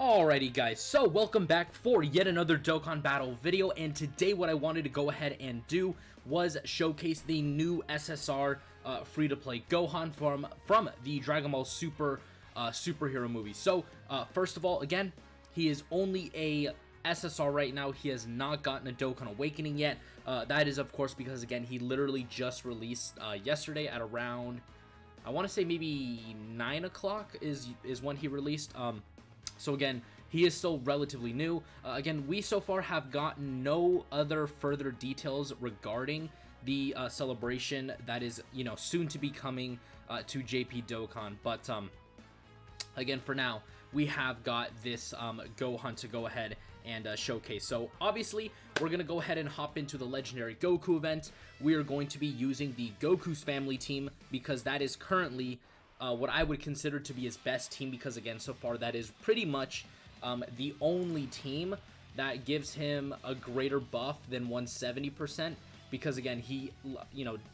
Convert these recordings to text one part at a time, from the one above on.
Alrighty guys, so welcome back for yet another Dokkan Battle video, and today what I wanted to go ahead and do was showcase the new SSR free-to-play Gohan from the Dragon Ball Super superhero movie. So first of all, again, he is only a SSR right now. He has not gotten a Dokkan Awakening yet. That is of course because again he literally just released yesterday at around, I want to say maybe 9 o'clock is when he released. So again, he is still relatively new. Again, we so far have gotten no other further details regarding the celebration that is, soon to be coming to JP Dokkan. But again, for now, we have got this Gohan to go ahead and showcase. So obviously, we're going to go ahead and hop into the Legendary Goku event. We are going to be using the Goku's family team because that is currently what I would consider to be his best team, because again, so far that is pretty much the only team that gives him a greater buff than 170%, because again, he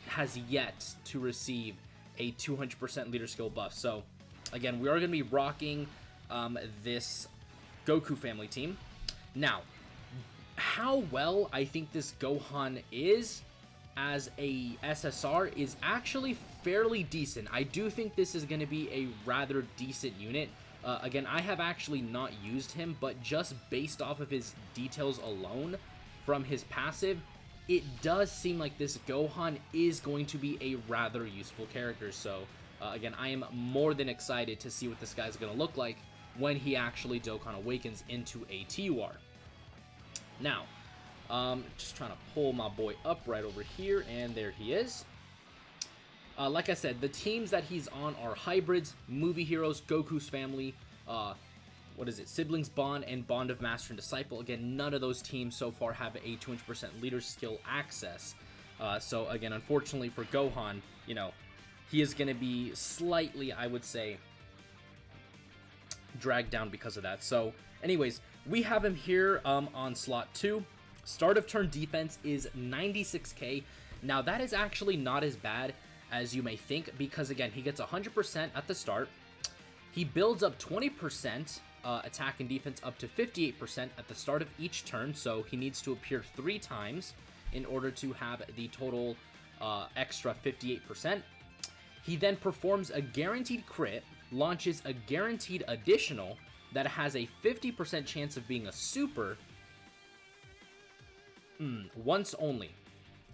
has yet to receive a 200% leader skill buff. So again, we are going to be rocking this Goku family team. Now, how well I think this Gohan is as a SSR is actually fairly decent. I do think this is going to be a rather decent unit. Again, I have actually not used him, but just based off of his details alone from his passive, it does seem like this Gohan is going to be a rather useful character. So again, I am more than excited to see what this guy's going to look like when he actually Dokkan Awakens into a TUR. Now, just trying to pull my boy up right over here, and there he is. Like I said, the teams that he's on are Hybrids, Movie Heroes, Goku's Family, Siblings Bond, and Bond of Master and Disciple. Again, none of those teams so far have a 200% leader skill access. So again, unfortunately for Gohan, he is going to be slightly, I would say, dragged down because of that. So anyways, we have him here on slot 2. Start of turn defense is 96k. Now that is actually not as bad as you may think, because again, he gets 100% at the start. He builds up 20% attack and defense up to 58% at the start of each turn, so he needs to appear 3 times in order to have the total extra 58%. He then performs a guaranteed crit, launches a guaranteed additional that has a 50% chance of being a super once only.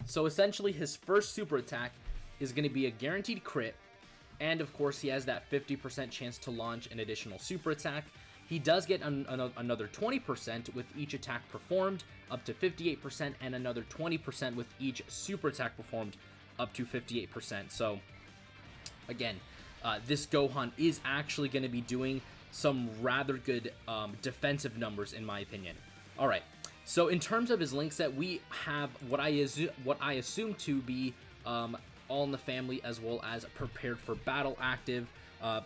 So essentially his first super attack is going to be a guaranteed crit, and of course he has that 50% chance to launch an additional super attack. He does get another 20% with each attack performed up to 58%, and another 20% with each super attack performed up to 58%. So again, this Gohan is actually going to be doing some rather good defensive numbers in my opinion. Alright, so in terms of his link set, we have what I assume to be All in the Family as well as Prepared for Battle active,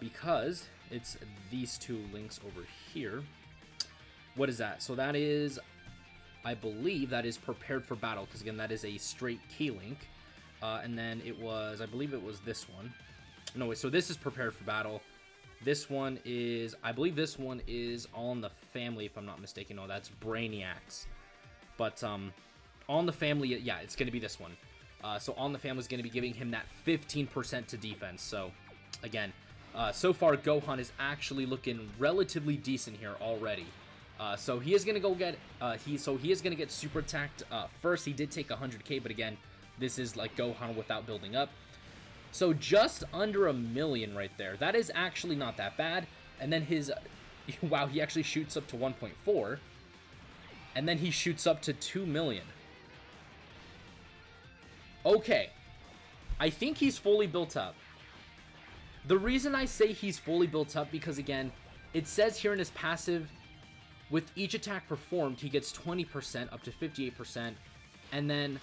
because it's these two links over here. What is that? So that is, I believe that is Prepared for Battle, because again, that is a straight key link. And then it was, I believe it was this one. No, wait, so this is Prepared for Battle. This one is, I believe this one is All in the Family, if I'm not mistaken. No, that's Brainiacs. But All in the Family, yeah, it's going to be this one. So All in the Family is going to be giving him that 15% to defense. So again, so far Gohan is actually looking relatively decent here already. So he is going to go get he is going to get super attacked first. He did take 100k, but again, this is like Gohan without building up. So just under 1 million right there. That is actually not that bad. And then his wow, he actually shoots up to 1.4, and then he shoots up to 2 million. Okay, I think he's fully built up. The reason I say he's fully built up, because again, it says here in his passive, with each attack performed, he gets 20% up to 58%, and then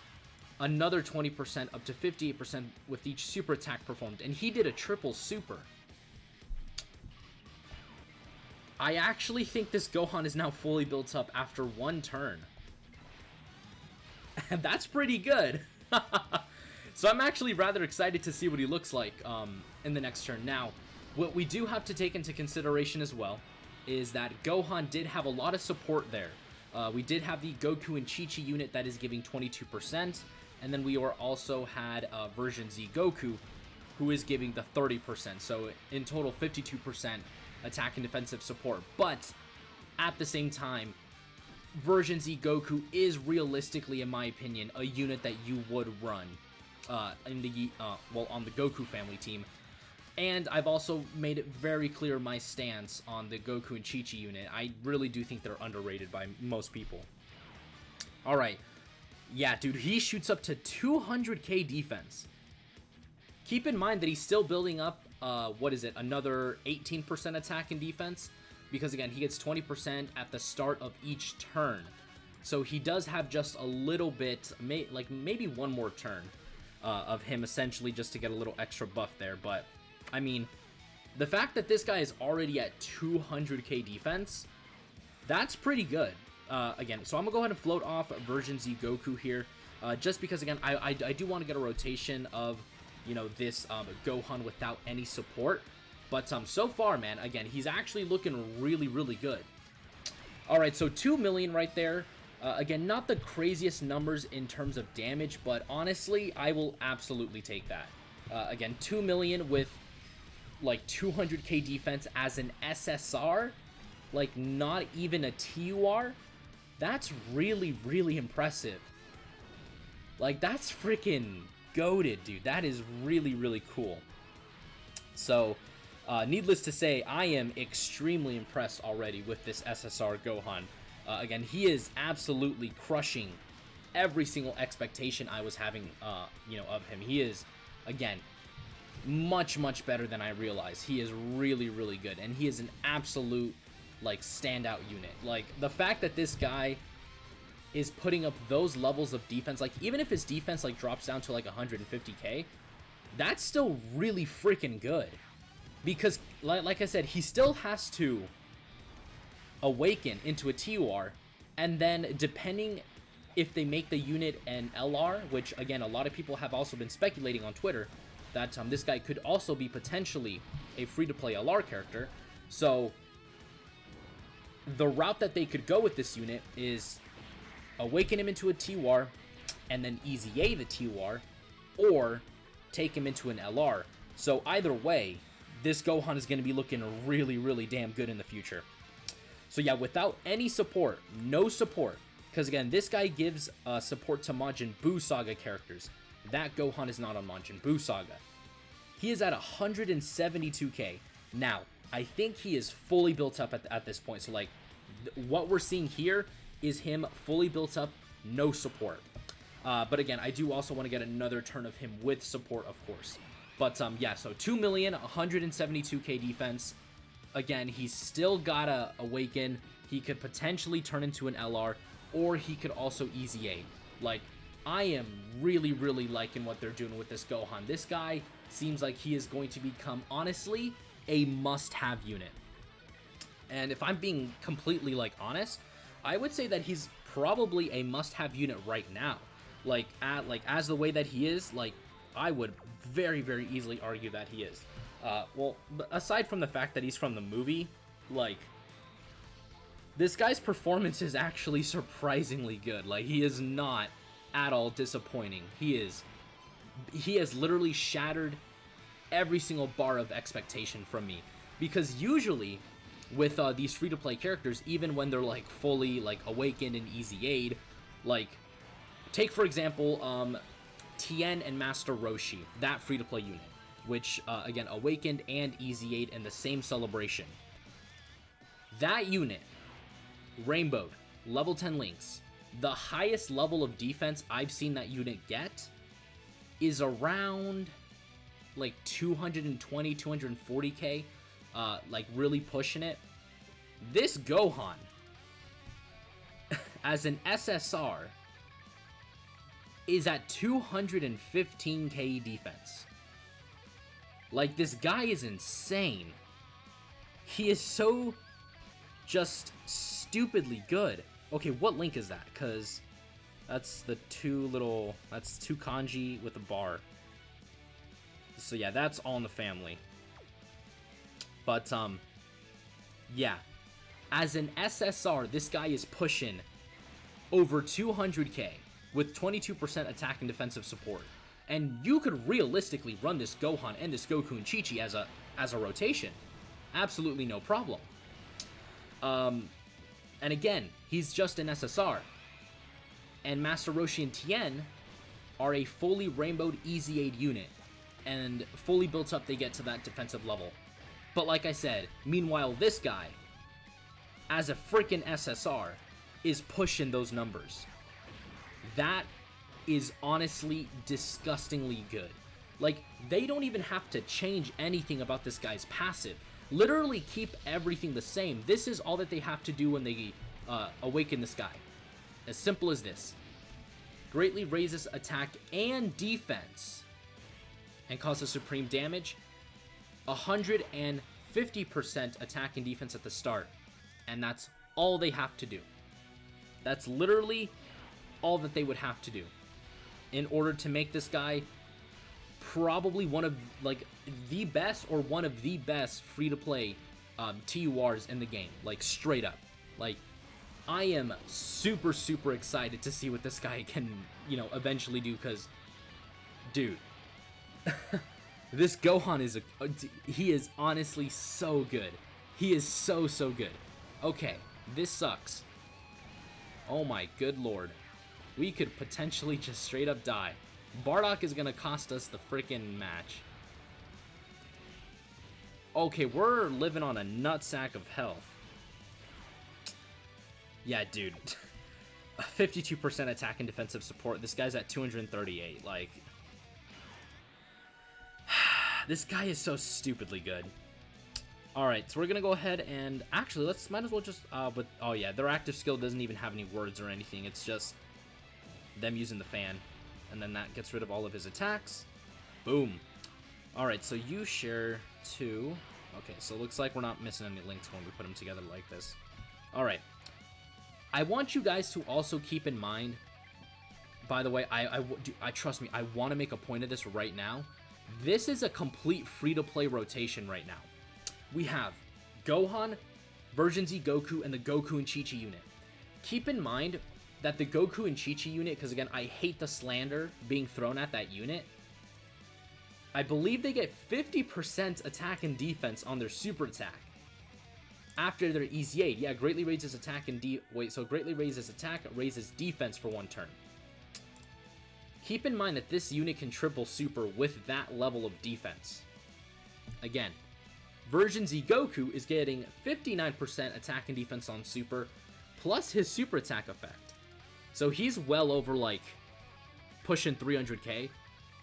another 20% up to 58% with each super attack performed, and he did a triple super. I actually think this Gohan is now fully built up after 1 turn. And that's pretty good. So I'm actually rather excited to see what he looks like in the next turn. Now, what we do have to take into consideration as well is that Gohan did have a lot of support there. We did have the Goku and Chi-Chi unit that is giving 22%, and then we also had version Z Goku, who is giving the 30%. So in total, 52% attack and defensive support. But at the same time, version Z Goku is realistically, in my opinion, a unit that you would run on the Goku family team. And I've also made it very clear my stance on the Goku and Chi-Chi unit. I really do think they're underrated by most people. Alright. Yeah, dude, he shoots up to 200k defense. Keep in mind that he's still building up, another 18% attack and defense. Because, again, he gets 20% at the start of each turn. So he does have just a little bit, maybe one more turn of him, essentially, just to get a little extra buff there. But, I mean, the fact that this guy is already at 200k defense, that's pretty good. Again, so I'm going to go ahead and float off version Z Goku here. Just because, again, I do want to get a rotation of, this Gohan without any support. But so far, man, again, he's actually looking really, really good. Alright, so 2 million right there. Again, not the craziest numbers in terms of damage, but honestly, I will absolutely take that. Again, 2 million with, like, 200k defense as an SSR, like, not even a TUR, that's really, really impressive. Like, that's freaking goated, dude. That is really, really cool. So, needless to say, I am extremely impressed already with this SSR Gohan. Again, he is absolutely crushing every single expectation I was having, of him. He is, again, much, much better than I realized. He is really, really good, and he is an absolute, like, standout unit. Like, the fact that this guy is putting up those levels of defense, like, even if his defense, like, drops down to, like, 150k, that's still really freaking good. Because, like I said, he still has to awaken into a TUR, and then depending if they make the unit an LR, which, again, a lot of people have also been speculating on Twitter, that this guy could also be potentially a free-to-play LR character. So, the route that they could go with this unit is awaken him into a TUR, and then easy A the TUR, or take him into an LR. So, either way, this Gohan is going to be looking really, really damn good in the future. So yeah, without any support, no support, because again, this guy gives support to Majin Buu Saga characters. That Gohan is not on Majin Buu Saga. He is at 172k. Now, I think he is fully built up at this point. So like, what we're seeing here is him fully built up, no support. But again, I do also want to get another turn of him with support, of course. But yeah, so 2 million, 172k defense. Again, he's still gotta awaken. He could potentially turn into an LR, or he could also easy A. Like, I am really, really liking what they're doing with this Gohan. This guy seems like he is going to become, honestly, a must-have unit. And if I'm being completely, like, honest, I would say that he's probably a must-have unit right now. Like, as the way that he is, like, I would very, very easily argue that he is. Well, aside from the fact that he's from the movie, like, this guy's performance is actually surprisingly good. Like, he is not at all disappointing. He has literally shattered every single bar of expectation from me. Because usually, with these free-to-play characters, even when they're, like, fully, like, awakened and easy aid, like, take, for example, Tien and Master Roshi, that free-to-play unit, which, again, awakened and easy aid in the same celebration. That unit, rainbowed, level 10 links, the highest level of defense I've seen that unit get is around, like, 220, 240k, like, really pushing it. This Gohan, as an SSR, is at 215k defense. Like, this guy is insane. He is so just stupidly good. Okay, what link is that? Because that's the that's two kanji with a bar. So yeah, that's All in the Family. But, yeah. As an SSR, this guy is pushing over 200k with 22% attack and defensive support. And you could realistically run this Gohan and this Goku and Chi-Chi as a rotation. Absolutely no problem. And again, he's just an SSR. And Master Roshi and Tien are a fully rainbowed Easy Aid unit. And fully built up, they get to that defensive level. But like I said, meanwhile, this guy, as a freaking SSR, is pushing those numbers. That is honestly disgustingly good. Like, they don't even have to change anything about this guy's passive. Literally keep everything the same. This is all that they have to do when they awaken this guy. As simple as this. Greatly raises attack and defense and causes supreme damage. 150% attack and defense at the start. And that's all they have to do. That's literally all that they would have to do in order to make this guy probably one of, like, the best or one of the best free-to-play TURs in the game. Like, straight up. Like, I am super, super excited to see what this guy can, you know, eventually do, because, dude, this Gohan is he is honestly so good. He is so, so good. Okay, this sucks. Oh my good lord. We could potentially just straight up die. Bardock is gonna cost us the freaking match. Okay, we're living on a nutsack of health. Yeah, dude. 52% attack and defensive support. This guy's at 238. Like, this guy is so stupidly good. Alright, so we're gonna go ahead and actually might as well just oh yeah, their active skill doesn't even have any words or anything. It's just them using the fan. And then that gets rid of all of his attacks. Boom. Alright, so you share 2. Okay, so it looks like we're not missing any links when we put them together like this. Alright. I want you guys to also keep in mind, by the way, I trust me, I want to make a point of this right now. This is a complete free-to-play rotation right now. We have Gohan, Version Z Goku, and the Goku and Chi-Chi unit. Keep in mind that the Goku and Chi-Chi unit, because again, I hate the slander being thrown at that unit. I believe they get 50% attack and defense on their super attack after their Easy Aid. Yeah, greatly raises attack and greatly raises attack, raises defense for 1 turn. Keep in mind that this unit can triple super with that level of defense. Again, Version Z Goku is getting 59% attack and defense on super, plus his super attack effect. So he's well over, like, pushing 300k.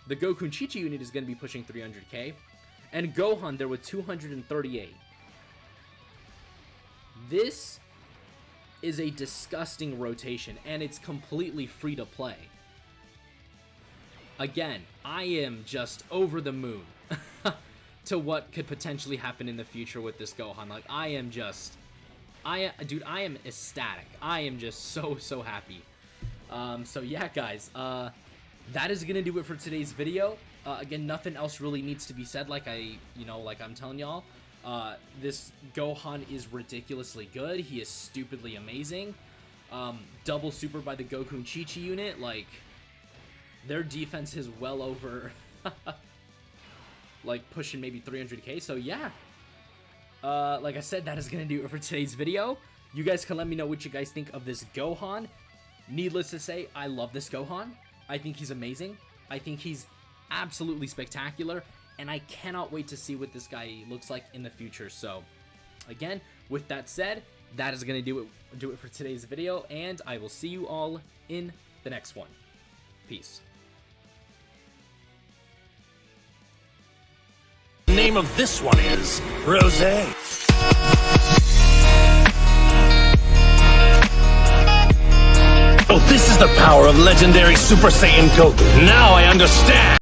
The Goku and Chi-Chi unit is going to be pushing 300k. And Gohan there with 238. This is a disgusting rotation, and it's completely free to play. Again, I am just over the moon to what could potentially happen in the future with this Gohan. Like, dude, I am ecstatic. I am just so happy. So yeah, guys, that is gonna do it for today's video. Again, nothing else really needs to be said. Like I'm telling y'all, this Gohan is ridiculously good. He is stupidly amazing. Double super by the Goku and Chi-Chi unit. Like, their defense is well over, like, pushing maybe 300k. So yeah, like I said, that is gonna do it for today's video. You guys can let me know what you guys think of this Gohan. Needless to say, I love this Gohan. I think he's amazing. I think he's absolutely spectacular, and I cannot wait to see what this guy looks like in the future. So, again, with that said, that is going to do it for today's video, and I will see you all in the next one. Peace. The name of this one is Rosé. Oh, this is the power of legendary Super Saiyan Goku. Now I understand.